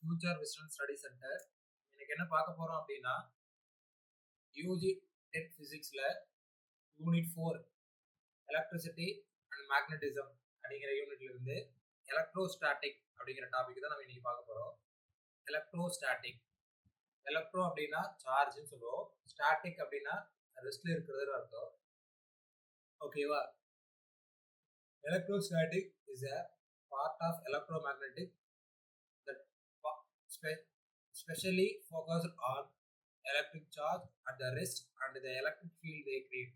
Future Wisden study centre. இன்னைக்கு என்ன பார்க்க போறோம் அப்படின்னா, யூஜி டெட் பிசிக்ஸ்ல யூனிட் 4 எலக்ட்ரிசிட்டி அண்ட் மேக்னட்டிசம் அப்படிங்கிற யூனிட்ல இருந்து எலக்ட்ரோஸ்டாட்டிக் அப்படிங்கிற டாபிக் தான் நம்ம இன்னைக்கு பார்க்க போறோம். எலக்ட்ரோஸ்டாட்டிக், எலக்ட்ரோ அப்படின்னா சார்ஜ்னு சொல்லுவோம், ஸ்டாட்டிக் அப்படின்னா ரெஸ்ட்ல இருக்கிறது அர்த்தம். ஓகேவா? Electrostatic is a part of electromagnetic that specially focused on electric charge at the rest and the electric field they create.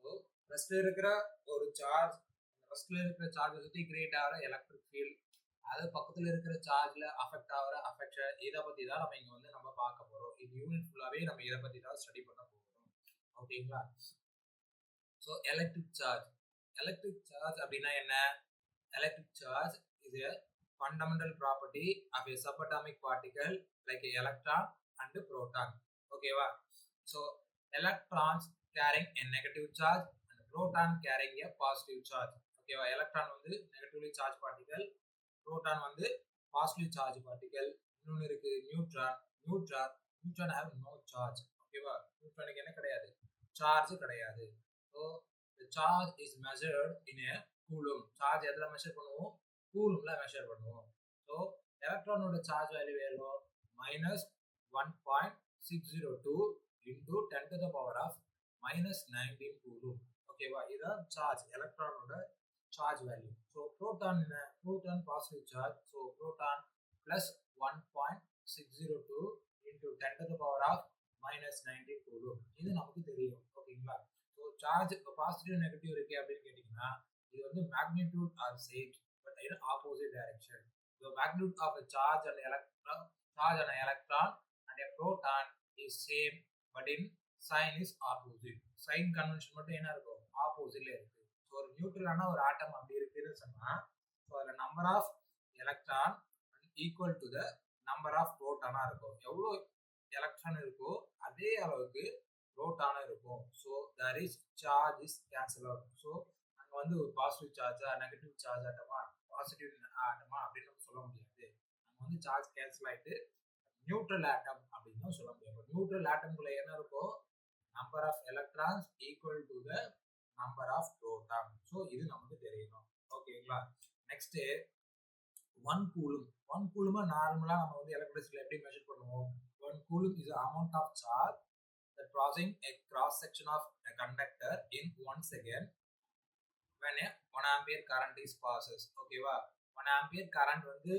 So ரெஸ்ட்ல இருக்கிற ஒரு சார்ஜ், ரெஸ்ட்ல இருக்கிற சார்ஜை சுற்றி கிரியேட் ஆகிற எலக்ட்ரிக் ஃபீல்ட், அது பக்கத்தில் இருக்கிற சார்ஜில் அஃபெக்ட் ஆகிற அஃபெக்ஷன், இதை பற்றி தான் நம்ம இங்கே வந்து நம்ம பார்க்க போகிறோம். இது யூனிட் ஃபுல்லாகவே நம்ம இதை பற்றி தான் ஸ்டடி பண்ண போகிறோம். ஓகேங்களா? ஸோ எலக்ட்ரிக் சார்ஜ் அப்படின்னா என்ன? Electric charge is a fundamental property of a subatomic particle like a electron and a proton. Okay va? So electrons carrying a negative charge and proton carrying a positive charge. Okay va? Electron வந்து negatively charged particle, proton வந்து positively charged particle. இன்னொன்று இருக்கு neutron have no charge. Okay va? Neutronக்கு என்ன கிடையாது? Charge கிடையாது. So the charge is measured in a coulomb. Charge எதில் measure பண்ணுவோம்? கூலும்ல மெஷர் பண்ணுவோம். ஸோ எலக்ட்ரானோட சார்ஜ் வேல்யூ எவ்வளோ? -1.602 into 10 to the power of -19 coulomb. ஓகேவா? இதுதான் சார்ஜ், எலக்ட்ரானோட சார்ஜ் வேல்யூ. ஸோ புரோட்டான் என்ன? Proton positive charge. So proton +1.602 into 10 to the power of -19 coulomb. இது நமக்கு தெரியும். ஓகேங்களா? ஸோ சார்ஜ் இப்போ பாசிட்டிவ் நெகட்டிவ் இருக்கு அப்படின்னு கேட்டிங்கன்னா, இது வந்து magnitude are same but in opposite direction. The magnitude of a charge and electron and a proton is same but in sign is opposite. Sign convention மட்டும் என்ன இருக்கும்? ஆப்போசிட்ல இருக்கு. ஸோ ஒரு நியூட்ரலான ஒரு ஆட்டம் அப்படி இருக்குன்னு சொன்னா, ஸோ அதில் number of electron equal to the number of புரோட்டானா இருக்கும். எவ்வளோ எலக்ட்ரான் இருக்கோ அதே அளவுக்கு புரோட்டானா இருக்கும். So that is charge is cancel out. ஸோ வந்து ஒரு பாசிட்டிவ் சார்ஜா நெகட்டிவ் சார்ஜ் ஆட்டமா பாசிட்டிவ் ஆட்டமா அப்படின்னு நம்ம சொல்ல முடியாது. நம்ம வந்து சார்ஜ் கேன்சல் ஆயிட்டு நியூட்ரல் ஆட்டம் அப்படின்னு சொல்ல முடியாது. நியூட்ரல் ஆட்டம்குள்ள என்ன இருக்கும்? Number of electrons equal to the number of proton. So இது நமக்கு தெரியணும். ஓகேங்களா? நெக்ஸ்ட் 1 கூலும் நார்மலா நம்ம வந்து எலக்ட்ரிசிட்டில எப்படி மெஷர் பண்ணுவோம்? 1 coulomb is amount of charge that crossing a cross section of a conductor in 1 second when a 1 ampere current is passes. ஓகேவா? 1 ampere current வந்து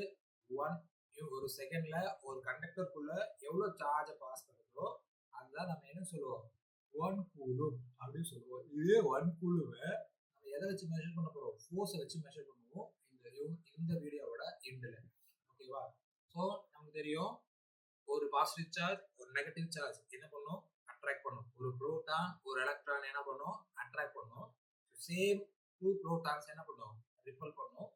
ஒரு செகண்ட்ல ஒரு கண்டக்டருக்குள்ள எவ்வளவு சார்ஜை பாஸ் பண்ணுதோ அதுதான் நம்ம என்ன சொல்லுவோம்? 1 கூலும் அப்படின்னு சொல்லுவோம். இதே 1 கூலுவை நம்ம எதை வச்சு மெஷர் பண்ண போறோம்? ஃபோர்ஸை வச்சு மெஷர் பண்ணுவோம் இந்த வீடியோவோட எண்டில். ஓகேவா? ஸோ நமக்கு தெரியும், ஒரு பாசிட்டிவ் சார்ஜ் ஒரு நெகட்டிவ் சார்ஜ் என்ன பண்ணும்? அட்ராக்ட் பண்ணும். ஒரு புரோட்டான் ஒரு எலக்ட்ரான் என்ன பண்ணும்? அட்ராக்ட் பண்ணும். சேம் 2 protons என்ன பண்ணும்? ரிப்பல் பண்ணும்.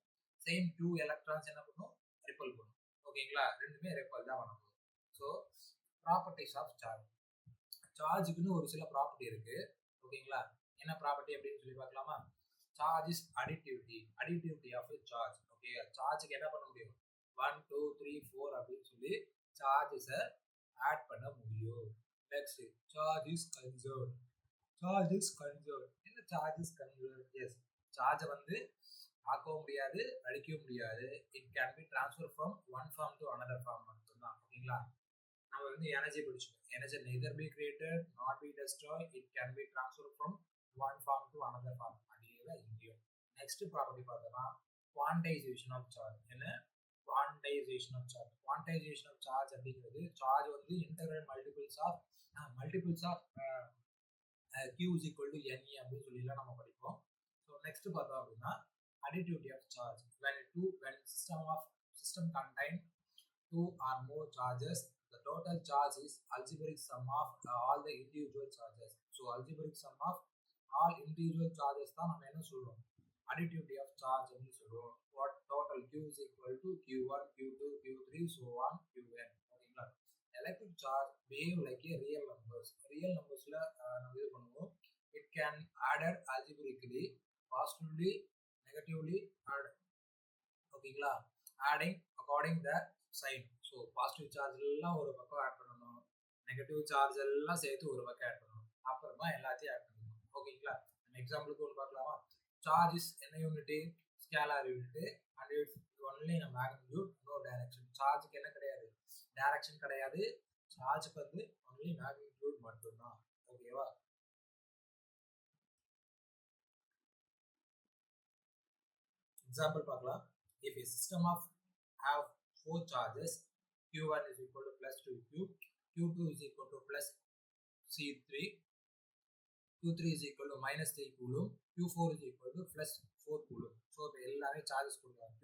சேம் 2 electrons என்ன பண்ணும்? ரிப்பல் பண்ணும். ஓகேங்களா? ரெண்டுமே ரிப்பல் தான் பண்ணும். So properties of charge. சார்ஜுக்குன்னு ஒரு சில ப்ராப்பர்ட்டி இருக்கு. ஓகேங்களா? என்ன ப்ராப்பர்ட்டி அப்படின்னு சொல்லி பார்க்கலாமா? Charge is additivity of charge. Okay, சார்ஜுக்கு என்ன பண்ண முடியும்? 1 2 3 4 அப்படின்னு சொல்லி சார்ஜஸை ஆட் பண்ண முடியும். Next charge is conserved. என்ன சார்ஜ் இஸ் கன்சர்வ்ட்? எஸ், சார்ஜை வந்து ஆக்கவும் முடியாது, அழிக்கவும் முடியாது. It can be transfer from one form to another form மட்டும்தான். ஓகேங்களா? நம்ம வந்து எனர்ஜி படிச்சோம். Energy neither be created not be destroy, it can be transfer from one form to another form. அதே இங்கேயும். நெக்ஸ்ட் ப்ராப்பர்ட்டி பார்த்தோம்னா குவான்டைசேஷன் ஆஃப் சார்ஜ். என்ன? Quantization of charge அப்படிங்கிறது சார்ஜ் வந்து integral multiples of Q is equal to NE அப்படின்னு சொல்லிலாம் நம்ம படிப்போம். So next பார்த்தோம் அப்படின்னா additivity of charge. When system contain 2 or more charges, the total charge is algebraic sum of all the individual charges. So algebraic sum of all individual charges தான் நம்ம என்ன சொல்றோம்? Additivity of charge அப்படின்னு சொல்றோம். What total Q is equal to Q1, Q2, Q3, so on, Qn. ஓகேங்களா? electric charge behave like a real numbers. நம்ம இது பண்ணுவோம். It can added algebraically, positively, negatively add. ஓகேங்களா? Adding according the sign. So positive charge எல்லாம் ஒரு பக்கம் add பண்ணணும், negative charge எல்லாம் சேர்த்து ஒரு பக்கம் ஆட் பண்ணணும், அப்புறமா எல்லாத்தையும் ஆட் பண்ணணும். ஓகேங்களா? நம்ம எக்ஸாம்பிளுக்கு ஒன்று பார்க்கலாமா? சார்ஜ் இஸ் என்ன unit? Scalar unit and it's only in magnitude, no direction. சார்ஜுக்கு என்ன கிடையாது? டைரக்ஷன் கிடையாது. சார்ஜுக்கு வந்து ஒன்லி மேக்னிடியூட் மட்டும்தான். ஓகேவா? எக்ஸாம்பிள் பார்க்கலாம். If a system of have 4 charges, Q1 is equal to plus 2Q, Q2 is equal to plus C3, Q3 is equal to minus 3 coulomb, Q4 is equal to plus 4 coulomb. So இப்போ எல்லாமே charges கொடுக்குறாங்க.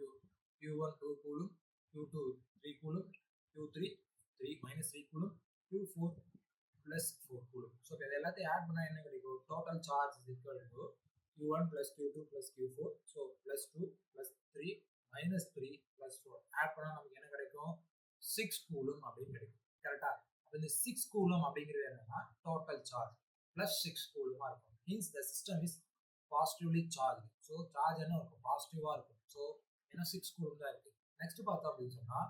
Q1 2 coulomb, Q2 3 coulomb, Q3 3 minus 3 coulomb, Q4 plus 4 coulomb. So இப்போ எல்லாத்தையும் add பண்ணா என்ன கிடைக்கும்? Total charge is equal to Q1 plus Q2 plus Q4. So plus 2 plus 3 minus 3 plus 4. Add பண்ணா நமக்கு என்ன கிடைக்கும்? 6 coulomb அப்படின்னு கிடைக்கும். கரெக்டா? அப்ப இந்த 6 coulomb அப்படிங்கிறது என்னன்னா டோட்டல் சார்ஜ் plus 6 coulomb இருக்கும். Hence the system is positively charged. So charge என்ன இருக்கும்? பாசிட்டிவா இருக்கும். So ஏன்னா 6 coulomb தான் இருக்கு. நெக்ஸ்ட் பார்த்தோம் அப்படின்னு சொன்னா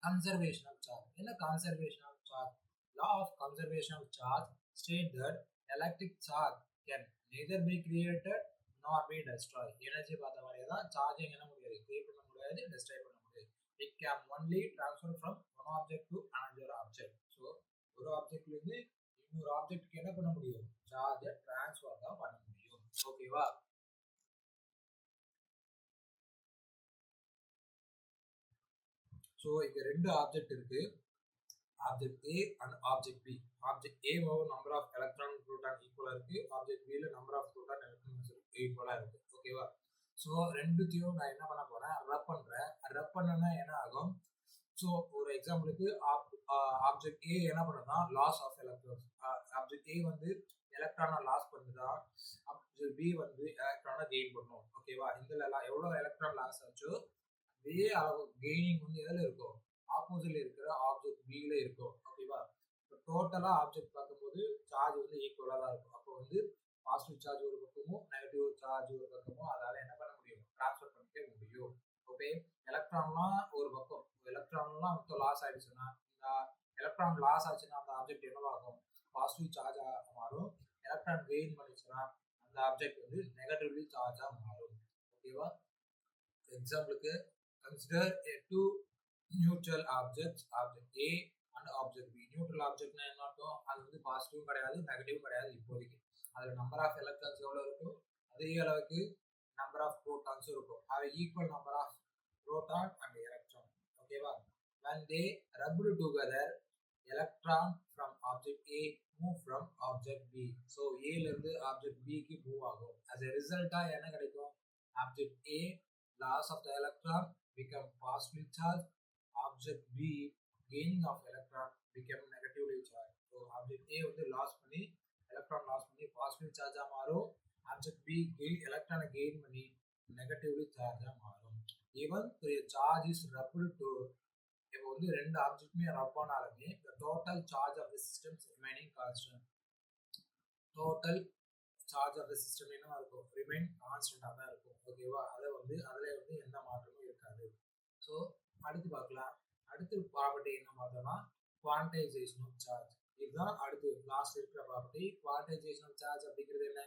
conservation of charge. என்ன conservation of charge? Law of conservation of charge state that electric charge can neither be created nor be destroyed. Energy பார்த்த மாதிரி தான் சார்ஜிங் என்ன முடியாது? கிரியேட் பண்ண முடியாது, டெஸ்ட்ராய் பண்ண முடியாது. It can only transfer from one object to another object. So ஒரு ஆப்ஜெக்ட்ல இருந்து இன்னொரு ஆப்ஜெக்ட்க்கு என்ன பண்ண முடியும்? சார்ஜை டிரான்ஸ்ஃபர் தான் பண்ண முடியும். ஓகேவா? ஸோ இங்க ரெண்டு ஆப்ஜெக்ட் இருக்கு, object A and object B. Object A number of electron proton ஈக்குவலா இருக்கு, ஆப்ஜெக்ட் B ல நம்பர் ஆஃப் புரோட்டான் எலக்ட்ரான்ஸ் ஈக்குவலா இருக்கு. ஓகேவா? ஸோ ரெண்டுத்தையும் நான் என்ன பண்ண போறேன்? ரப் பண்றேன். ரப் பண்ணனா என்ன ஆகும்? ஸோ ஒரு எக்ஸாம்பிளுக்கு ஆப்ஜெக்ட் A என்ன பண்ணுன்னா loss of electrons. Object A வந்து எலக்ட்ரானை லாஸ் பண்ணுதா, ஆப்ஜெக்ட் B வந்து எலக்ட்ரானை கெயின் பண்ணும். ஓகேவா? இதுல எவ்வளவு எலக்ட்ரான் லாஸ் ஆச்சோ அதே அளவு கெய்னிங் வந்து எதுல இருக்கும்? ஆப்போசிட்ல இருக்கிற ஆப்ஜெக்ட் B ல இருக்கும். ஓகேவா? டோட்டலா ஆப்ஜெக்ட் பார்க்கும்போது சார்ஜ் வந்து ஈக்குவலா தான் இருக்கும். அப்போ வந்து பாசிட்டிவ் சார்ஜ் ஒரு பக்கமும் நெகட்டிவ் சார்ஜ் ஒரு பக்கமும் அதால என்ன பண்ண முடியும்? டிரான்ஸ்ஃபர் பண்ணிக்க முடியும். ஓகே, எலக்ட்ரான்லாம் ஒரு பக்கம், எலக்ட்ரான்லாம் மொத்தம் லாஸ் ஆயிடுச்சுன்னா, இந்த எலக்ட்ரான் லாஸ் ஆச்சுன்னா அந்த ஆப்ஜெக்ட் என்னவாகும்? பாசிட்டிவ் சார்ஜா மாறும். எலக்ட்ரான் கெயின் பண்ணிச்சுன்னா அந்த ஆப்ஜெக்ட் வந்து நெகட்டிவ்லி சார்ஜா மாறும். ஓகேவா? எக்ஸாம்பிளுக்கு consider two neutral objects, object A and object B. Neutral ஆப்ஜெக்ட்னா என்ன அர்த்தம்? அது வந்து பாசிட்டிவ் கிடையாது, நெகட்டிவ் கிடையாது. இப்போதைக்கு அதுல நம்பர் ஆஃப் எலக்ட்ரான்ஸ் எவ்வளவு இருக்கும்? அதே அளவுக்கு நம்பர் ஆஃப் புரோட்டான்ஸ் இருக்கும். அது equal number of proton and electron. ஓகேவா? when they rubbed together, electron from object A move from object B. so A ல இருந்து object B க்கு மூவ் ஆகும். as a result என்ன கிடைக்கும்? object A loss of the electron become positively charged, object B gaining of electron become negatively charged. so object A வந்து loss பண்ணி electron loss பண்ணி positive சார்ஜா மாறும், object B எலக்ட்ரானை gain பண்ணி negatively சார்ஜா மாறும். even the charge is rubbed to, இப்போ வந்து ரெண்டு ஆப்ஜெக்ட்டுமே ரப் ஆனாலுமே the total charge of the system remaining constant. total charge of the system என்ன இருக்கும்? remain constant ஆ தான் இருக்கும். ஓகேவா? அதுல வந்து எந்த மாற்றமும் இருக்காது. ஸோ அடுத்து பார்க்கலாம். அடுத்து ப்ராப்பர்ட்டி என்ன பார்த்தோம்னா குவான்டைசேஷன் ஆஃப் சார்ஜ். இதுதான் அடுத்து லாஸ்ட் இருக்கிற ப்ராப்பர்ட்டி. குவான்டைசேஷன் ஆஃப் சார்ஜ் அப்படிங்கிறது என்ன?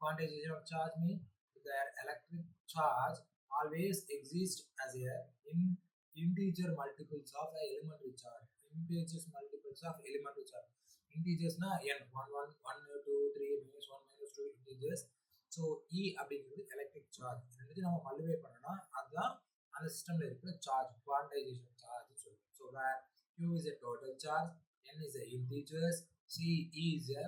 Quantization of charge mean their electric charge always exists as a integer multiples of a elementary charge. Integers multiples of elementary charge. Integers na n 1 1 1 2 3 minus 1 minus 2 integers. so E அப்படிங்கிறது electric charge. ரெண்டுத்தையும் நம்ம multiply பண்ணனா அதுதான் அந்த சிஸ்டம்ல இருக்கிற charge, quantisation charge சொல்லுவோம். so where Q is a total charge, N is a integers, C is a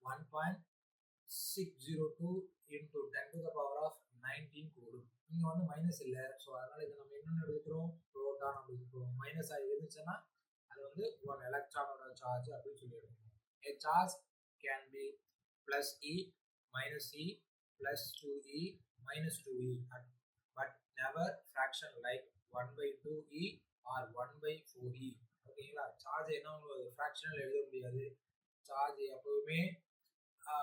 1.602 into 10 to the power of 19 coulomb. இங்க வந்து மைனஸ் இல்ல, சோ அதனால இத நம்ம என்ன எடுத்துறோம்? புரோட்டான் அப்படி எடுத்துறோம். மைனஸ் ஆகி இருந்துச்சுன்னா அது வந்து 1 எலக்ட்ரானோட சார்ஜ் அப்படி சொல்லி எடுத்துறோம். a charge can be plus E minus E plus 2E minus 2E but never fraction like 1/2E or 1/4E. ஓகேங்களா? சார்ஜ் என்ன உங்களுக்கு ஃபிராக்ஷனல் எழுத முடியாது. சார்ஜ் எப்பவுமே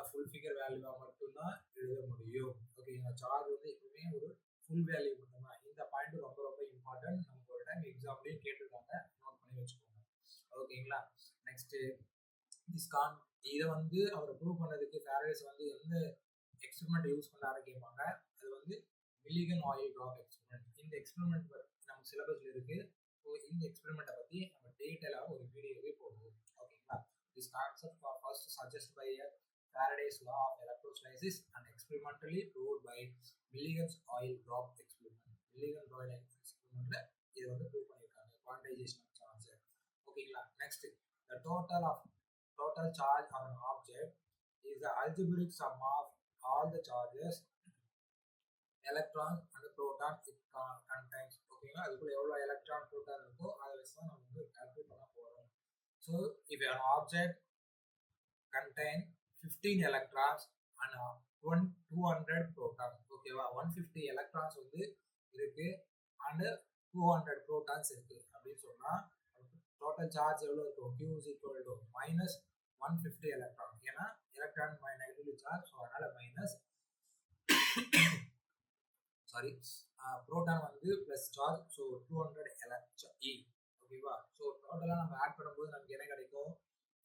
ஃபுல் ஃபிகர் வேல்யூவா மட்டும்தான் எழுத முடியும். ஓகேங்களா? சார்ஜ் வந்து எப்பவுமே ஒரு ஃபுல் வேல்யூ மட்டும்தான். இந்த பாயிண்ட் ரொம்ப ரொம்ப இம்பார்ட்டன்ட். நம்மளோட டைம் எக்ஸாம்லேயும் கேட்டிருக்காங்க, நோட் பண்ணி வச்சுக்கோங்க. ஓகேங்களா. நெக்ஸ்ட்டு இதை வந்து அவர் ப்ரூவ் பண்ணதுக்கு ஃபேரடேஸ் வந்து எந்த எக்ஸ்பெரிமெண்ட் யூஸ் பண்ணாரு கேட்பாங்க. அது வந்து மில்லிகன் ஆயில் ட்ராப் எக்ஸ்பெரிமெண்ட். இந்த எக்ஸ்பெரிமெண்ட் நம்ம சிலபஸ்ல இருக்கு. ஸோ இந்த எக்ஸ்பெரிமெண்ட்டை பற்றி நம்ம டீட்டெயிலாக ஒரு வீடியோவே போடுவோம். ஓகேங்களா. This concept are first suggest by Faraday's law of electrolysis and experimentally proved by Milligan's oil drop experiment. Milligan oil experiment இது வந்து ப்ரூவ் பண்ணியிருக்காங்க குவான்டைசேஷன் ஆஃப் சார்ஜ். ஓகேங்களா. Next the total charge of an object is the algebraic sum of all the charges, electrons and proton it contains. ஓகேங்களா. அதுக்குள்ள எவ்வளவு electron proton இருக்கோ அதை வச்சு தான் நம்ம வந்து கால்குலேட் பண்ண போறோம். So if an object contain 15 electrons and 200 protons, ஓகேவா. 150 electrons வந்து இருக்கு and 200 protons இருக்கு அப்படின்னு சொன்னா டோட்டல் சார்ஜ் எவ்வளவு இருக்கும்? Q is equal to minus 150 electron. ஏன்னா எலக்ட்ரான் நெகட்டிவ் சார்ஜ், ஸோ அதனால மைனஸ் புரோட்டான் வந்து பிளஸ் சார்ஜ், ஸோ 200 E. ஓகேவா. ஸோ டோட்டலாக நம்ம ஆட் பண்ணும்போது நமக்கு என்ன கிடைக்கும்?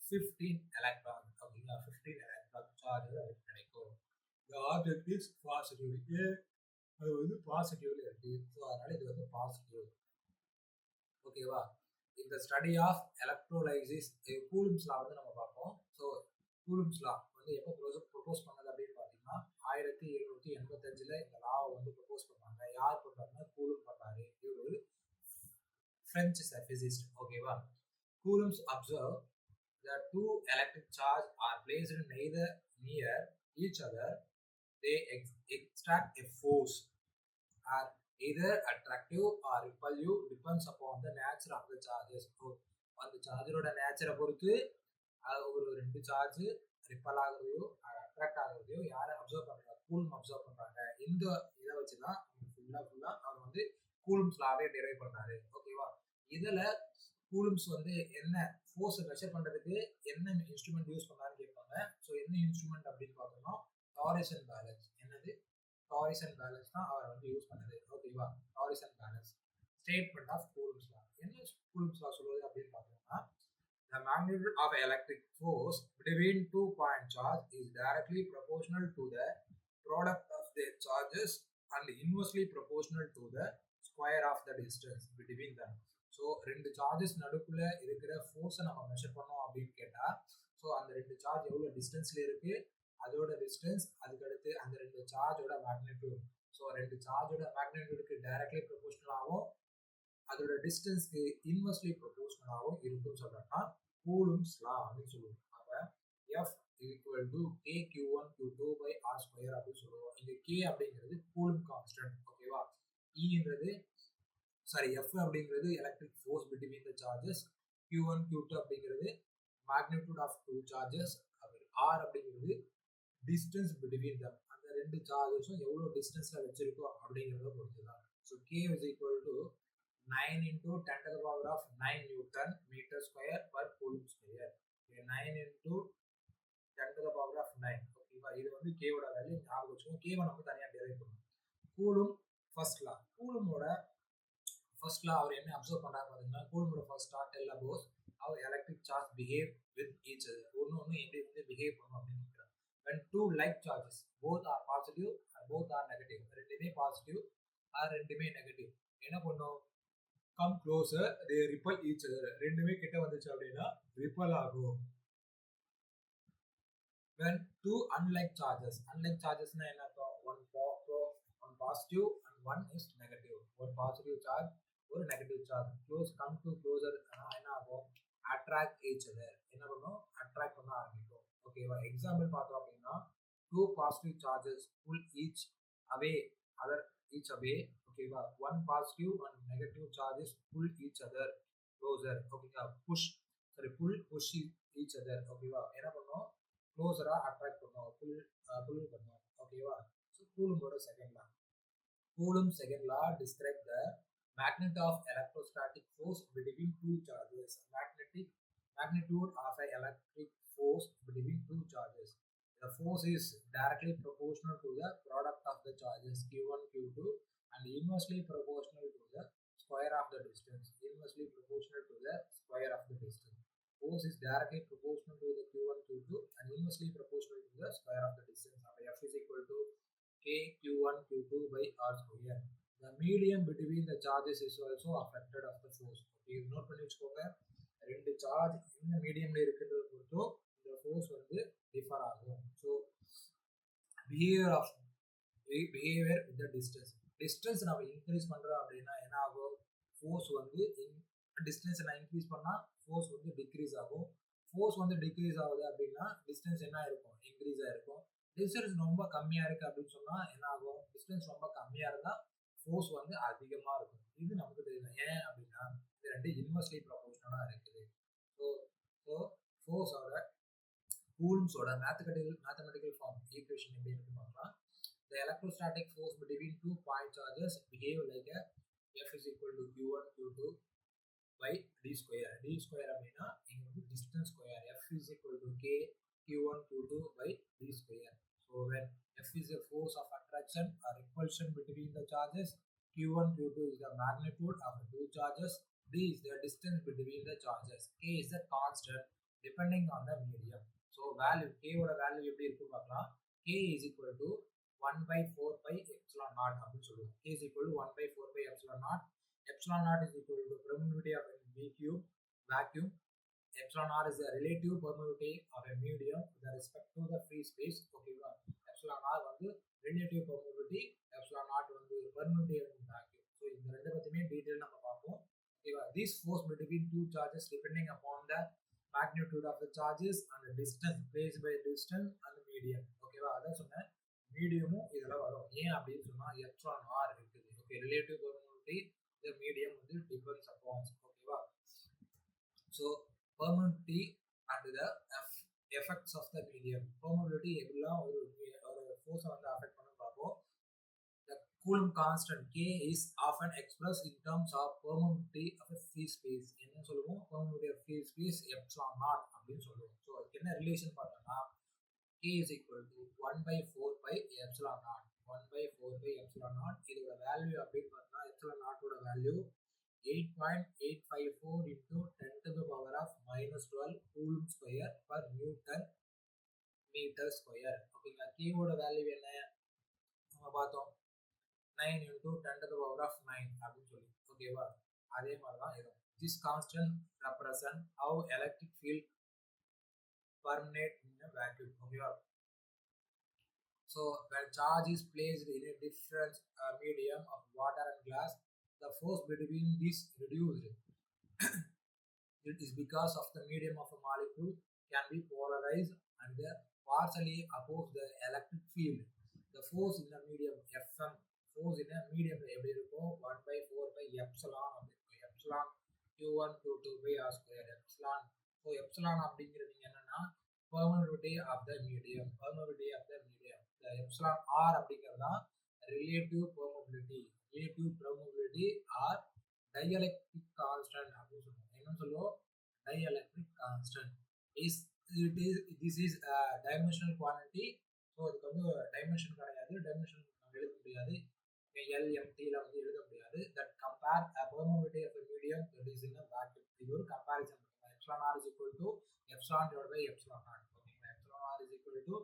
15 electron. ஓகேங்களா. 15 electron சார்ஜ் கிடைக்கும். The object is positive. அது வந்து பாசிட்டிவ்ல இருக்கு. ஸோ அதனால இது வந்து பாசிட்டிவ். ஓகேவா. இந்த study of electrolysis Coulomb's law வந்து நம்ம பார்ப்போம். ஸோ கூலும்ஸ் லா வந்து எப்போ ப்ரொபோஸ் பண்ணது அப்படின்னு பார்த்தீங்கன்னா 1785 இந்த லாவை வந்து ப்ரொபோஸ் பண்ணாங்க. யார் பண்றாங்கன்னா கூலும் பண்றாரு. இவர் ஒரு பிரெஞ்சு பிசிசிஸ்ட். ஓகேவா. Coulomb's observe the two electric charge are placed near each other. They extract a force are either attractive or repulsive depends upon the nature of the charges. அந்த சார்ஜரோட நேச்சரை பொறுத்து ஒரு ரெண்டு சார்ஜ் ரிப்பல் ஆகுறதையோ அட்ராக்ட் ஆகுறதையோ யாரை observe பண்றாங்க? Coulomb observe பண்றாங்க. இந்த இதை வச்சுதான் ஃபுல்லா அவர் வந்து கூலும்ஸ் லாவே டெரைவ் பண்றாரு. ஓகேவா. இதுல கூலும்ஸ் வந்து என்ன ஃபோர்ஸை மெஷர் பண்றதுக்கு என்ன இன்ஸ்ட்ருமெண்ட் யூஸ் பண்ணாருன்னு கேட்பாங்க. ஸோ என்ன இன்ஸ்ட்ருமெண்ட் அப்படின்னு பார்த்தோம்னா டாரிசன் பேலன்ஸ். என்னது? டாரிசன் பேலன்ஸ் தான் அவர் வந்து யூஸ் பண்ணது. ஓகேவா. Torsion balance statement of coulomb's law. என்ன கூலும்ஸ் லா சொல்லுது அப்படின்னு பார்த்தோம்னா the magnitude of electric force between 2 point charge is directly proportional to the product of their charges and inversely proportional to the square of the distance between them. So ரெண்டு charges நடுக்குள்ள இருக்கிற ஃபோர்ஸை நம்ம measure பண்ணோம் அப்படின்னு கேட்டா, so அந்த ரெண்டு charge எவ்வளோ டிஸ்டன்ஸ்ல இருக்கு, அதோட டிஸ்டன்ஸ், அதுக்கடுத்து அந்த ரெண்டு சார்ஜோட மேக்னிடியூட். ஸோ ரெண்டு சார்ஜோட மேக்னிடியூடுக்கு டைரக்ட்லி ப்ரொபோஷனலாகவும் அதோட டிஸ்டன்ஸ்க்கு இன்வெர்ஸ்லி ப்ரொபோஷனலாகவும் இருக்குன்னு சொல்றோம்னா கூலும்ஸ் லா அப்படின்னு சொல்லுவோம். அப்போ F equal to KQ1 Q2 by R square அப்படின்னு சொல்லுவோம். இங்க K அப்படிங்கிறது கூலும் கான்ஸ்டன்ட். ஓகேவா. F அப்படிங்கிறது electric force between the charges. Q1 Q2 அப்படிங்கிறது magnitude of two charges. R அப்படிங்கிறது டிஸ்டன்ஸ் பிட்வீன் தம். அந்த ரெண்டு சார்ஜஸும் எவ்வளோ டிஸ்டன்ஸ்ல வச்சிருக்கோம் அப்படிங்கிறத பொறுத்து தான். So K is equal to 9 into 10 to the power of 9 Newton meter square per coulomb square. 9 into 10 to the power of 9. ஓகேவா. இது வந்து K ஓட வேல்யூ ஞாபகம் வச்சுக்கோங்க. K நம்ம தனியாக டெரைவ் பண்ணுவோம். Coulomb first law. கூலுமோட ஃபர்ஸ்ட் லா அவர் என்ன அப்சர்வ் பண்றாரு பாத்தீங்கன்னா, கூலுமோட first law tell about how electric charge behave with each other. ஒன்னு எப்படி வந்து பிஹேவ் பண்ணும் அப்படின்னு கேக்குறாங்க. when two like charges both are positive and both are negative, ரெண்டுமே பாசிட்டிவ் ஆர் ரெண்டுமே நெகட்டிவ், என்ன பண்ணும்? come closer they repel each other. ரெண்டுமே கிட்ட வந்துச்சு அப்படின்னா ரிப்பல் ஆகும். when two unlike charges னா என்ன அர்த்தம்? one positive and one is negative. ஒரு பாசிட்டிவ் சார்ஜ் ஒரு negative charge come to closer என்ன ஆகும்? attract each other. என்ன பண்ணும்? attract பண்ண ஆரம்பிக்கும். ஓகேவா. எக்ஸாம்பிள் பார்த்தோம் அப்படின்னா two positive charges pull each away. ஓகேவா. one positive and negative charges pull each other closer. ஓகேவா. push each other. ஓகேவா. என்ன பண்ணும்? closer attract பண்ணும், pull பண்ணும். ஓகேவா. ஸோ கூலும்போட second law. Coulomb's second law describes the magnitude of electrostatic force between two charges. Magnitude of an electric force between two charges. The force is directly proportional to the product of the charges Q1 Q2 and inversely proportional to the square of the distance, inversely proportional to the square of the distance. Force is directly proportional to the Q1, Q2 and inversely proportional to the square of the distance. F is equal to K Q1 Q2 by R square. The medium between the charges is also affected of the force. Okay, note பண்ணி வச்சுக்கோங்க. ரெண்டு charge இந்த மீடியம்ல இருக்கிறது பொறுத்தோ இந்த force வந்து differ ஆகும். So behaviour with the distance நம்ம increase பண்ணுறோம் அப்படின்னா என்ன ஆகும், ஃபோர்ஸ் வந்து டிஸ்டன்ஸ் நான் இன்க்ரீஸ் பண்ணால் ஃபோர்ஸ் வந்து டிக்ரீஸ் ஆகும். ஃபோர்ஸ் வந்து டிக்ரீஸ் ஆகுது அப்படின்னா டிஸ்டன்ஸ் என்ன இருக்கும், இன்க்ரீஸ் ஆகிருக்கும். டிஸ்டன்ஸ் ரொம்ப கம்மியாக இருக்குது அப்படின்னு சொன்னால் என்ன ஆகும், டிஸ்டன்ஸ் ரொம்ப கம்மியாக இருந்தால் ஃபோர்ஸ் வந்து அதிகமாக இருக்கும். இது நமக்கு தெரியும். ஏன் அப்படின்னா இது ரெண்டு இன்வெர்ஸ்லி ப்ரொபோர்ஷனலாக இருக்குது. ஸோ ஃபோர்ஸோட கூலும்ஸோட மேத்தமெட்டிக்கல் ஃபார்ம் ஈக்குவேஷன் எப்படி இருக்கு பார்க்கலாம். The electrostatic force between two point charges behave like a F is equal to Q1 Q2 by d square. d square அப்படின்னா இங்க வந்து distance square. F is equal to K Q1 Q2 by d square. So when F is a force of attraction or repulsion between the charges, Q1 Q2 is the magnitude of the two charges, d is the distance between the charges, K is the constant depending on the medium. So value K ஓட value எப்படி இருக்கு பார்க்கலாம். K is equal to 1 by 4 pi epsilon naught அப்படின்னு சொல்லுவோம். K is equal to 1 by 4 pi epsilon naught. Epsilon naught is equal to permeability of a vacuum. Epsilon r is the relative permeability of a medium with respect to the free space. ஓகேவா, epsilon r வந்து relative permeability, epsilon naught வந்து permeability of a vacuum. So இந்த ரெண்டு பத்தியுமே detail நம்ம பார்ப்போம். ஓகேவா, this force between two charges depending upon the magnitude of the charges and the distance placed by distance and the medium. ஓகேவா, அதான் சொன்னேன் மீடியமும் இதெல்லாம் வரும். ஏன் அப்படின்னு சொன்னா எப்சிலான் ஆர் இருக்குது. Okay, relative permittivity the medium வந்து depends upon. ஓகேவா, so permittivity and the effects of the medium. Permittivity எப்படிலாம் ஒரு ஃபோர்ஸை வந்து அஃபெக்ட் பண்ண பார்ப்போம். The Coulomb constant K is often expressed in terms of permeability of a free space. என்ன சொல்லுவோம், permeability of free space epsilon naught அப்படின்னு சொல்லுவோம். ஸோ அதுக்கு என்ன ரிலேஷன் பார்த்தோம்னா K is equal to 1 by 4 pi epsilon naught. 1 by 4 pi epsilon naught. இதோட value அப்படின்னு பார்த்தா epsilon naught ஓட value 8.854 into 10 to the power of minus 12 coulomb square per Newton meter square. ஓகேங்களா, K ஓட value என்ன நம்ம பார்த்தோம் 9 into 10 to the power of 9 அப்படின்னு சொல்லி. ஓகேவா, அதே மாதிரி தான் இருக்கும். This constant represent how electric field permeate in a vacuum. Okay. So when charge is placed in a different medium of water and glass, the force between these reduced. It is because of the medium of a molecule can be polarized and partially oppose the electric field. The force in the medium Fm, force in a medium எப்படி இருக்கும் 1 by 4 by epsilon அப்படி epsilon Q1 Q2 by R square epsilon. So epsilon அப்படிங்கிறது என்னன்னா permeability of the medium. The epsilon r அப்படிங்கிறதா relative permeability or dielectric constant அப்படின்னு சொல்லுவோம். என்ன சொல்லுவோம், dielectric constant. This is a dimensional quantity. So இதுக்கு வந்து டைமென்ஷன் கிடையாது, டைமென்ஷன் நம்ம எழுத முடியாது, LMT வந்து எழுத முடியாது. That compare a permeability of a medium that is in a vacuum. இது ஒரு comparison. Epsilon r is equal to epsilon divided by epsilon naught. Okay, epsilon r is equal to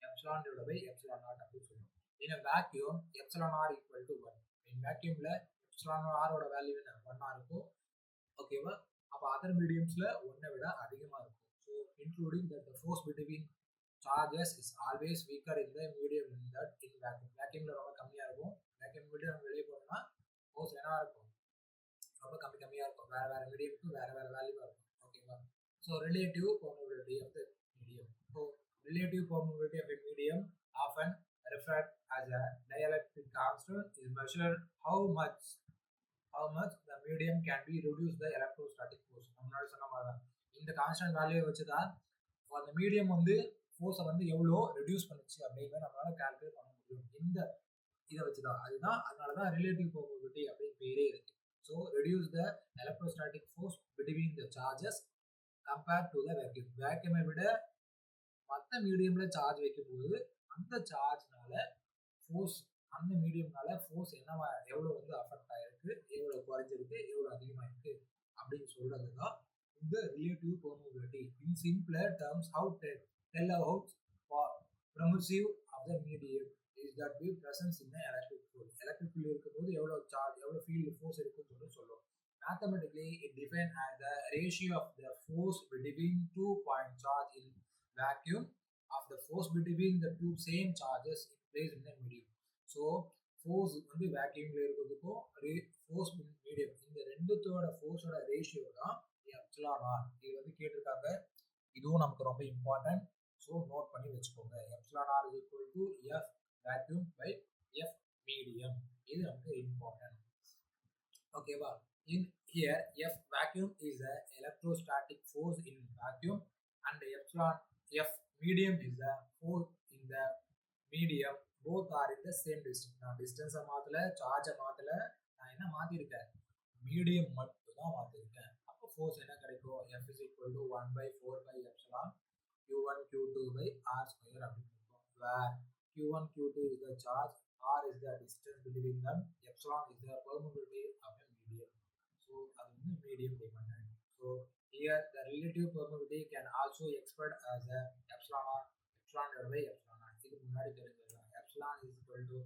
epsilon divided by epsilon naught அப்படி சொல்லுவோம். In a vacuum epsilon r equal to 1. In vacuumல epsilon r ஓட value என்ன 1 இருக்கும். ஓகேவா, அப்ப other மீடியம்ஸ்ல 1 விட அதிகமா இருக்கும். So including that the force between charges is always weaker in the medium in vacuum. vacuumல ரொம்ப கம்மியா இருக்கும். vacuum விட்டு நம்ம வெளியே போனோம்னா force என்னவா இருக்கும், ரொம்ப கம்மியா இருக்கும். வேற மீடியம்க்கு வேற வேல்யூவா இருக்கும். ஓகேவா, so relative permeability of the medium. So relative permeability of a medium often referred as a dielectric constant is measured how much the medium can be reduced the electrostatic force. முன்னாடி சொன்ன மாதிரி தான் இந்த கான்ஸ்டன்ட் வேல்யூ வச்சு தான் அந்த medium வந்து ஃபோர்ஸை வந்து எவ்வளோ ரெடியூஸ் பண்ணுச்சு அப்படிங்கிறத நம்மளால கால்குலேட் பண்ண முடியும். இந்த இதை வச்சு தான், அதனால தான் ரிலேட்டிவ் permeability அப்படின்னு பேரே இருக்கு. So reduce the electrostatic force between the charges compared to the vacuum. வேக்யூமை விட மற்ற மீடியம்ல சார்ஜ் வைக்கும் போது அந்த சார்ஜ்னால ஃபோர்ஸ் அந்த மீடியம்னால ஃபோர்ஸ் என்னவா எவ்வளோ வந்து அஃபெக்ட் ஆயிருக்கு, எவ்வளோ குறைஞ்சிருக்கு, எவ்வளோ அதிகமாயிருக்கு அப்படின்னு சொல்றது தான் இந்த relative permeability. In simpler terms how tell about permissive of the medium is that the presence in the electric field. Electric field இருக்கும்போது எவ்வளோ சார்ஜ் எவ்வளோ ஃபீல்டு ஃபோர்ஸ் இருக்குன்னு சொல்லுவோம். Mathematically, it defined as the ratio of the force between 2 point charge in vacuum of the force between the two same charges placed in the medium. So, force வந்து vacuumல இருக்கிறதுக்கும் force medium இந்த ரெண்டுத்தோட ஃபோர்ஸோட ratio தான் epsilon R. இது வந்து கேட்டிருக்காங்க, இதுவும் நமக்கு ரொம்ப இம்பார்ட்டன்ட். ஸோ நோட் பண்ணி வச்சுக்கோங்க. Epsilon R is equal to F vacuum by F medium. இது நமக்கு இம்பார்ட்டன்ட். ஓகேவா? In here, F vacuum is the electrostatic force in vacuum, and epsilon F medium is the force in the medium. Both are in the same distance. நான் distance மாத்தல, charge மாத்தல, நான் என்ன மாத்திருக்கேன், medium மட்டும் தான் மாத்திருக்கேன். அப்போ force என்ன கிடைக்கும், F is equal to 1 by 4 by epsilon Q1 Q2 by R square அப்படின்னு இருக்கும். Where Q1 Q2 is the charge, R is the distance between them, epsilon is the permeability of a medium. So அது வந்து medium dependent. So here the relative permeability can also expressed as a epsilon R, epsilon divided by epsilon R. இதுக்கு முன்னாடி தெரிஞ்சதுதான். Epsilon is equal to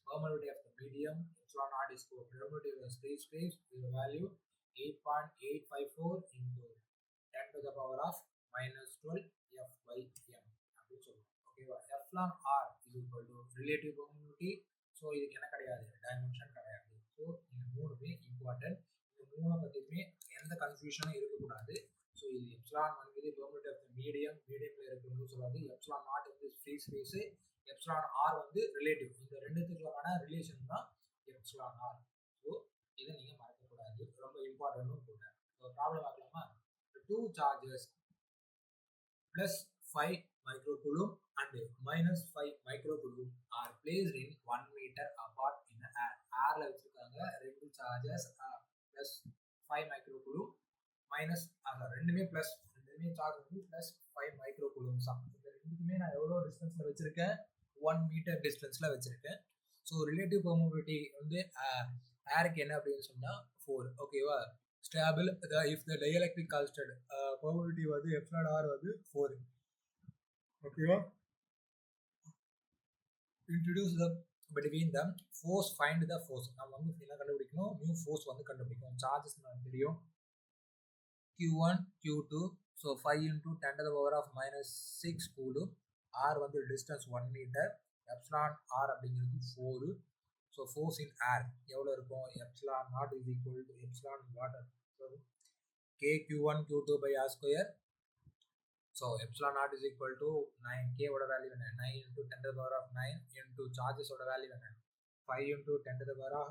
permeability of the medium, epsilon R is equal to permeability of the free space. The value 8.854 into 10 to the power of minus 12 F by M அப்படின்னு சொல்லுவோம். ஓகேவா? epsilon R is equal to relative permeability. So இதுக்கு என்ன கிடையாது, dimension கிடையாது. So இந்த மூணுமே important. இந்த மூணை பற்றியுமே எந்த கன்ஃபியூஷனும் இருக்கக்கூடாது. ஸோ இது எப்சிலான் வந்து பெர்மிட்டிவ் ஆஃப் த மீடியம், மீடியமில் இருக்குன்னு சொல்லுவாங்க. எப்சிலான் நாட் வந்து ஃப்ரீ ஸ்பேஸு, எப்சிலான் ஆர் வந்து ரிலேட்டிவ். இந்த ரெண்டுத்துக்கான ரிலேஷன் தான் எப்சிலான் ஆர். ஸோ இதை நீங்கள் மறக்கக்கூடாது, ரொம்ப இம்பார்ட்டன்ட்டும் கூட. ஸோ ப்ராப்ளம் பார்க்கலாமா? Two charges plus 5 microcoulomb and minus 5 microcoulomb are placed in 1 meter apart in the air. Airல வச்சிருக்காங்க ரெண்டு சார்ஜஸ் plus 5 microcoulomb minus ரெண்டுமே plus ரெண்டுமே சார்ஜ் வந்து plus 5 microcoulomb தான். இந்த ரெண்டுக்குமே நான் எவ்வளோ டிஸ்டன்ஸ்ல வச்சிருக்கேன், 1 மீட்டர் டிஸ்டன்ஸ்ல வச்சிருக்கேன். ஸோ ரிலேட்டிவ் பெர்மியபிலிட்டி வந்து ஏருக்கு என்ன அப்படின்னு சொன்னா 4. ஓகேவா? Stable if the dielectric constant permeability வந்து epsilon r வந்து 4. ஓகேவா? introduce the between them force, find the force. நம்ம வந்து என்ன கண்டுபிடிக்கணும், நியூ ஃபோர்ஸ் வந்து கண்டுபிடிக்கணும். சார்ஜஸ் நமக்கு தெரியும் q1 q2. So 5 into 10 to the power of minus 6 coulomb. r வந்து டிஸ்டன்ஸ் 1 மீட்டர், epsilon r அப்படிங்கிறது 4. ஸோ ஃபோர்ஸ் இன் ஏர் எவ்வளோ இருக்கும், epsilon naught is equal to epsilon water. So k q1 q2 by r square. So epsilon naught is equal to 9. k ஓட value என்ன, 9 into 10 to the power of 9 into charges ஓட value என்ன, 5 into 10 to the power of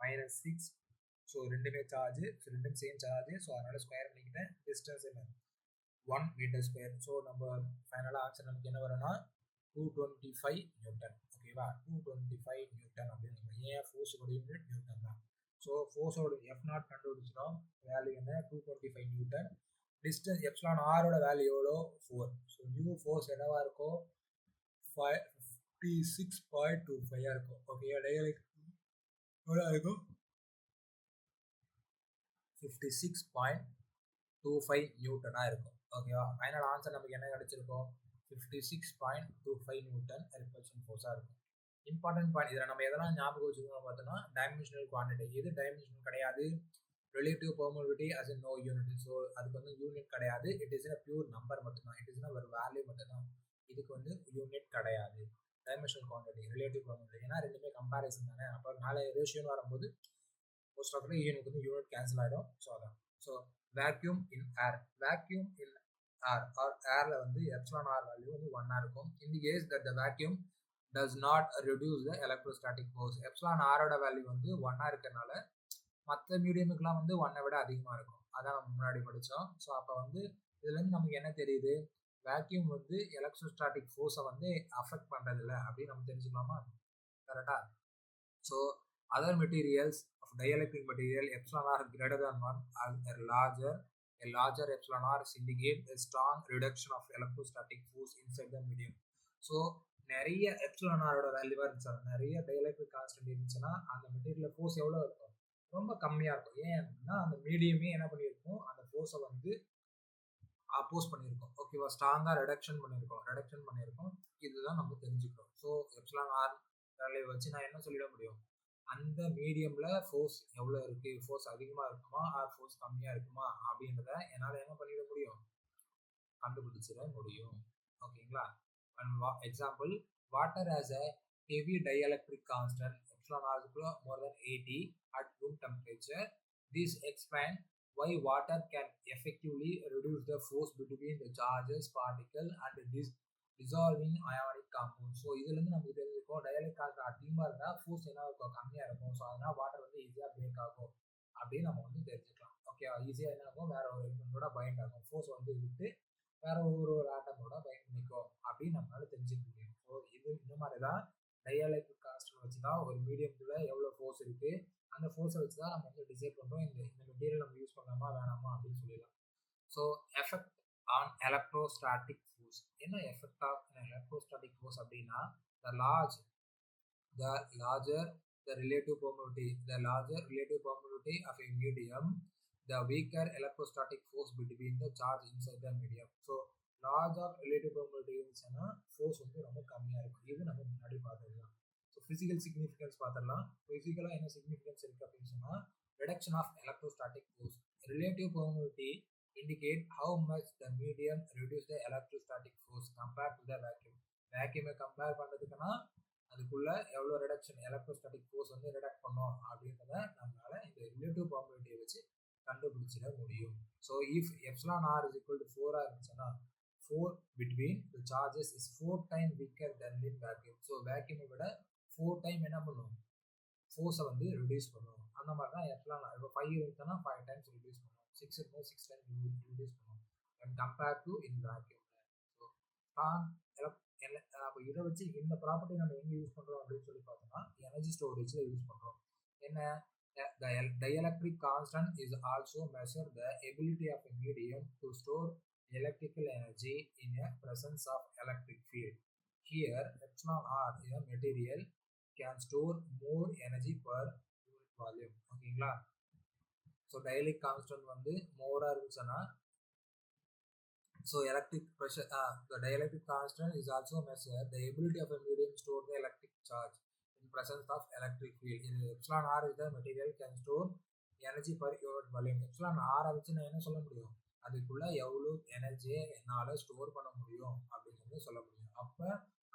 minus 6. So ரெண்டுமே charge, ரெண்டும் same charge. So அதனால square பண்ணிக்கிட்டேன். Distance என்ன, 1 metre square. So நம்ம ஃபைனலாக ஆன்சர் நமக்கு என்ன வரும்னா 225 நியூட்டன். ஓகேவா? 225 நியூட்டன் அப்படின்னு. ஏன் ஃபோர்ஸோட யூனிட் நியூட்டன் தான். ஸோ ஃபோர்ஸோட எஃப் நாட் கண்டுபிடிச்சிடும், வேல்யூ என்ன 225 நியூட்டன். டிஸ்டன்ஸ் எப்சிலான் ஆரோட வேல்யூ எவ்வளோ 4. ஸோ நியூ ஃபோர்ஸ் என்னவா இருக்கும், 56.25 இருக்கும். ஓகே, டைஎலக்ட்ரிக் எவ்வளோ இருக்கும், 56.25 நியூட்டனாக இருக்கும். ஓகேவா? ஃபைனல் ஆன்சர் நமக்கு என்ன கிடைச்சிருக்கும், 56.25 நியூட்டன் ரிப்பல்ஷன் ஃபோர்ஸாக இருக்கும். இம்பார்ட்டன்ட் பாயிண்ட், இதில் நம்ம எதெல்லாம் ஞாபகம் வச்சுக்கணும் பார்த்தோம்னா, டைமென்ஷனல் குவான்டிட்டி. இது டைமென்ஷனல் கிடையாது. Relative permeability as in no unit. So அதுக்கு வந்து யூனிட் கிடையாது. இட் இஸ் பியூர் நம்பர் மட்டும்தான். இட் இஸ் ஒரு வேல்யூ மட்டும்தான். இதுக்கு வந்து யூனிட் கிடையாது. டைமென்ஷனல் குவான்டிட்டி, ரிலேட்டிவ் பெர்மியபிலிட்டி, ஏன்னா ரெண்டுமே கம்பேரிசன் தானே. அப்போ நாளை ரேஷியோன்னு வரும்போது மோஸ்ட் ஆஃப் யூனிட் வந்து யூனிட் கேன்சல் ஆகிடும். ஸோ அதான். So vacuum in air, vacuum in air or ஏரில் வந்து எப்சிலான் ஆர் வேல்யூ வந்து 1 இருக்கும். In the case that the vacuum does not reduce the electrostatic force. Epsilon ஆரோட வேல்யூ வந்து 1 இருக்கிறதுனால மற்ற மீடியமுக்கெல்லாம் வந்து 1 விட அதிகமாக இருக்கும். அதான் நம்ம முன்னாடி படித்தோம். ஸோ அப்போ வந்து இதுலேருந்து நமக்கு என்ன தெரியுது, வேக்யூம் வந்து எலக்ட்ரோஸ்டாட்டிக் ஃபோர்ஸை வந்து அஃபெக்ட் பண்ணுறதில்ல அப்படின்னு நம்ம தெரிஞ்சுக்கலாமா? கரெக்டாக. So other materials of dielectric material epsilon r greater than 1 as a larger epsilon r indicate a strong reduction of electrostatic force inside the medium. So நிறைய எப்சிலான் ஆரோட வேல்யூவா இருந்துச்சு, நிறைய டைஎலக்ட்ரிக் கான்ஸ்டன்ட் இருந்துச்சுன்னா அந்த மெட்டீரியல் ஃபோர்ஸ் எவ்வளோ இருக்கும், ரொம்ப கம்மியாக இருக்கும். ஏன் அப்படின்னா அந்த மீடியமே என்ன பண்ணியிருக்கும், அந்த ஃபோர்ஸை வந்து அப்போஸ் பண்ணியிருக்கோம். ஓகேவா, ஸ்ட்ராங்காக ரெடக்ஷன் பண்ணியிருக்கோம். இதுதான் நம்ம தெரிஞ்சுக்கிறோம். ஸோ எப்சிலான் ஆர் வேல்யூ வச்சு நான் என்ன சொல்லிட முடியும், அந்த மீடியம்ல ஃபோர்ஸ் எவ்வளோ இருக்கு, ஃபோர்ஸ் அதிகமாக இருக்குமா ஆர் ஃபோர்ஸ் கம்மியாக இருக்குமா அப்படின்றத என்னால் என்ன பண்ணிட முடியும், கண்டுபிடிச்சிட முடியும். ஓகேங்களா. Example, water has a heavy dielectric constant epsilon r equal more than 80 at room temperature. This explains why water can effectively reduce the force between the charges particle and dissolving ionic compound. So இதுலேருந்து நமக்கு தெரிஞ்சுக்கோ dielectric constant அதிகமாக இருந்தால் force என்ன இருக்கும், கம்மியாக இருக்கும். So அதனால் வாட்டர் வந்து ஈஸியாக பிரேக் ஆகும் அப்படின்னு நம்ம வந்து தெரிஞ்சுக்கலாம். ஓகே, ஈஸியாக என்ன ஆகும், வேற ஒரு எலிமெண்டோட பைண்ட் ஆகும், ஃபோர்ஸ் வந்து விட்டு வேற ஒரு ஆட்டமோட பைண்ட் பண்ணிக்கும் அப்படின்னு நம்மளால தெரிஞ்சுக்க முடியும். ஸோ இது இந்த மாதிரி தான் டைஎலக்ட்ரிக் கான்ஸ்டன்ட் வச்சு தான் ஒரு மீடியம்குள்ள எவ்வளோ ஃபோர்ஸ் இருக்கு, அந்த ஃபோர்ஸை வச்சு தான் நம்ம வந்து டிசைட் பண்ணுறோம் இந்த மெட்டீரியல் நம்ம யூஸ் பண்ணலாமா வேணாமா அப்படின்னு சொல்லிடலாம். So effect on electrostatic force. என்ன எஃபெக்ட் ஆஃப் எலக்ட்ரோஸ்டாட்டிக் ஃபோர்ஸ் அப்படின்னா, the larger the relative permeability of a medium, the weaker electrostatic force between the charge inside the medium. So large of relative permeability இருந்துச்சுன்னா force வந்து ரொம்ப கம்மியாக இருக்கும். இது நம்ம முன்னாடி பார்த்துக்கலாம். ஸோ ஃபிசிக்கல் சிக்னிஃபிகன்ஸ் பார்த்துடலாம். ஃபிசிக்கலாக என்ன சிக்னிஃபிகன்ஸ் இருக்குது அப்படின்னு சொன்னால், reduction of electrostatic force. Relative permeability indicate how much the medium reduce the electrostatic force compared to the vacuum. வேக்யூமை கம்பேர் பண்ணுறதுக்குன்னா அதுக்குள்ள எவ்வளோ ரிடக்ஷன் எலக்ட்ரோஸ்டாட்டிக் ஃபோர்ஸ் வந்து ரிடக்ட் பண்ணோம் அப்படின்றத நம்மளால இந்த ரிலேட்டிவ் பர்மிட்டிவிட்டியை வச்சு கண்டுபிடிச்சிட முடியும். So if epsilon R is equal to 4 இருந்துச்சுன்னா 4 between the charges is 4 times weaker than in vacuum. So வேக்யூமை விட 4 டைம் என்ன பண்ணும், ஃபோர்ஸை வந்து ரிடியூஸ் பண்ணும். அந்த மாதிரி தான் எப்சிலான் ஆர். இப்போ 5 இருக்குன்னா 5 டைம்ஸ் ரிடியூஸ் பண்ணும், 6 இருக்குன்னா 6 டைம்ஸ் ரிடியூஸ் பண்ணும் and compare to in vacuum. So அப்போ இதை வச்சு இந்த ப்ராப்பர்ட்டி நம்ம எங்கே யூஸ் பண்ணுறோம் அப்படின்னு சொல்லி பார்த்தோம்னா எனர்ஜி ஸ்டோரேஜில் யூஸ் பண்ணுறோம். என்ன, the dielectric constant is also measure the ability of a medium to store electrical energy in a presence of electric field. Here epsilon r is a material can store more energy per unit volume. ஓகேங்களா. So dielectric constant வந்து மோராக இருந்துச்சுன்னா, so electric pressure, the dielectric constant is also measure the ability of a medium to store the electric charge in presence of electric field. In epsilon r is the material can store energy per unit volume. epsilon r வச்சு நான் என்ன சொல்ல முடியும், அதுக்குள்ள எவ்வளோ எனர்ஜியை என்னால் store பண்ண முடியும் அப்படின்னு சொல்ல முடியும். அப்போ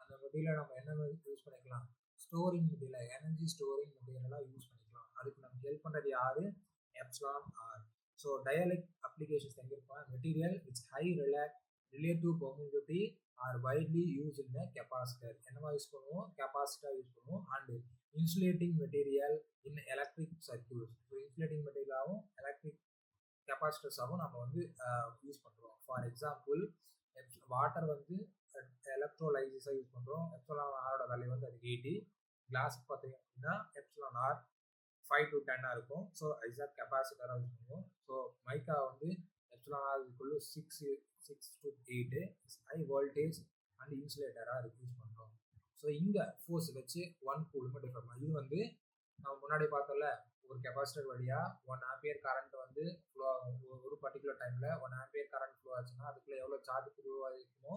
அந்த மெட்டீரியலை நம்ம என்ன யூஸ் பண்ணிக்கலாம், ஸ்டோரிங் மெட்டீரியல், எனர்ஜி ஸ்டோரிங் மெட்டீரியலாக யூஸ் பண்ணிக்கலாம். அதுக்கு நமக்கு ஹெல்ப் பண்ணுறது யாரு, epsilon R. So dielectric applications எங்கே இருப்பாங்க, material which high relative permittivity are widely use in capacitor. என்னவா யூஸ் பண்ணுவோம், கெப்பாசிட்டர் யூஸ் பண்ணுவோம். And insulating material in electric circuits. So இன்சுலேட்டிங் மெட்டீரியலாகவும் எலக்ட்ரிக் கெப்பாசிட்டர்ஸாகவும் நம்ம வந்து யூஸ் பண்ணுறோம். ஃபார் எக்ஸாம்பிள், வாட்டர் வந்து எலக்ட்ரோலைசிஸாக யூஸ் பண்ணுறோம். எப்சிலான் ஆரோட வேல்யூ வந்து அது 80. கிளாஸ் பார்த்தீங்க அப்படின்னா எப்சிலான் ஆர் 5 to 10 இருக்கும். ஸோ எக்ஸாக்ட் கெப்பாசிட்டராக யூஸ் பண்ணுவோம். ஸோ மைக்கா வந்து epsilon r equal to 6 to 8 high voltage and இன்சுலேட்டராக யூஸ் பண்ணுறோம். ஸோ இங்கே ஃபோர்ஸ் வச்சு 1 கூலும் டிஃபர் பண்ணலாம். இது வந்து நம்ம முன்னாடி பார்த்தோம்ல, ஒரு கெப்பாசிட்டர் வழியாக 1 ஆம்பியர் கரண்ட் வந்து ஃப்ளோ ஒரு பர்டிகுலர் டைமில் 1 ஆம்பியர் கரண்ட் ஃப்ளோ ஆச்சுன்னா அதுக்குள்ளே எவ்வளோ சார்ஜ் ஃப்ளோ ஆகிருக்குமோ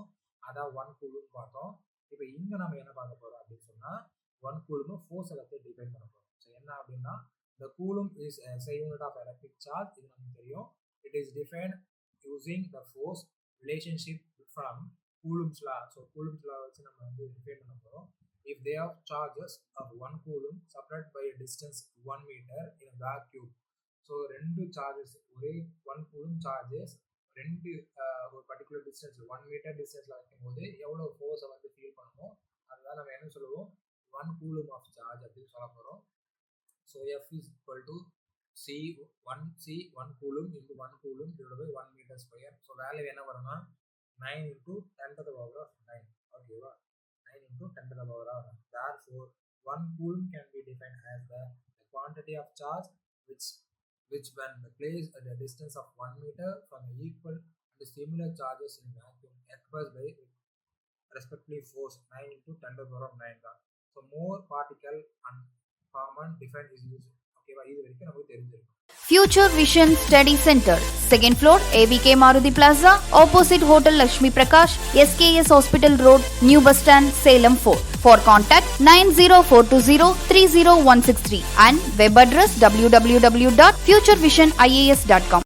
அதான் 1 கூலுன்னு பார்த்தோம். இப்போ இங்கே நம்ம என்ன பார்க்க போகிறோம் அப்படின்னு சொன்னால் 1 கூலுன்னு ஃபோர்ஸை வச்சு டிஃபைன் பண்ண போகிறோம். ஸோ என்ன அப்படின்னா, the coulomb is a unit of electric charge. இது நமக்கு தெரியும். It is defined using the force relationship from Coulomb's law. So Coulomb's law வச்சு நம்ம வந்து டிஃபைன் பண்ண போகிறோம். If they have charges of 1 coulomb separated by a distance 1 meter in a vacuum. So 2 charges, ஒரே 1 coulomb charges 2 ஒரு particular distance 1 metre டிஸ்டன்ஸில் வைக்கும்போது எவ்வளோ ஃபோர்ஸை வந்து ஃபீல் பண்ணுமோ அதுதான் நம்ம என்ன சொல்லுவோம், 1 coulomb of charge அப்படின்னு சொல்ல போகிறோம். So F is equal to C1 coulomb into 1 coulomb divided by 1 meter square. So value என்ன வரும்னா 9 into 10 to the power of 9. ஓகேவா, 9 into 10 to the power of 9. Therefore 1 coulomb can be defined as the quantity of charge which when placed at a distance of 1 meter from equal and similar charges in vacuum expressed by respectively force 9 into 10 to the power of 9 தான். So more particle and common define is use. ஓகேவா, இது வரைக்கும் நமக்கு தெரிஞ்சிருக்கும். Future Vision Study Center, second floor, ABK Maruti Plaza, opposite Hotel Lakshmi Prakash, SKS Hospital Road, New Bus Stand, Salem 4. For contact 90420 30163 and web address www.futurevision.ias.com.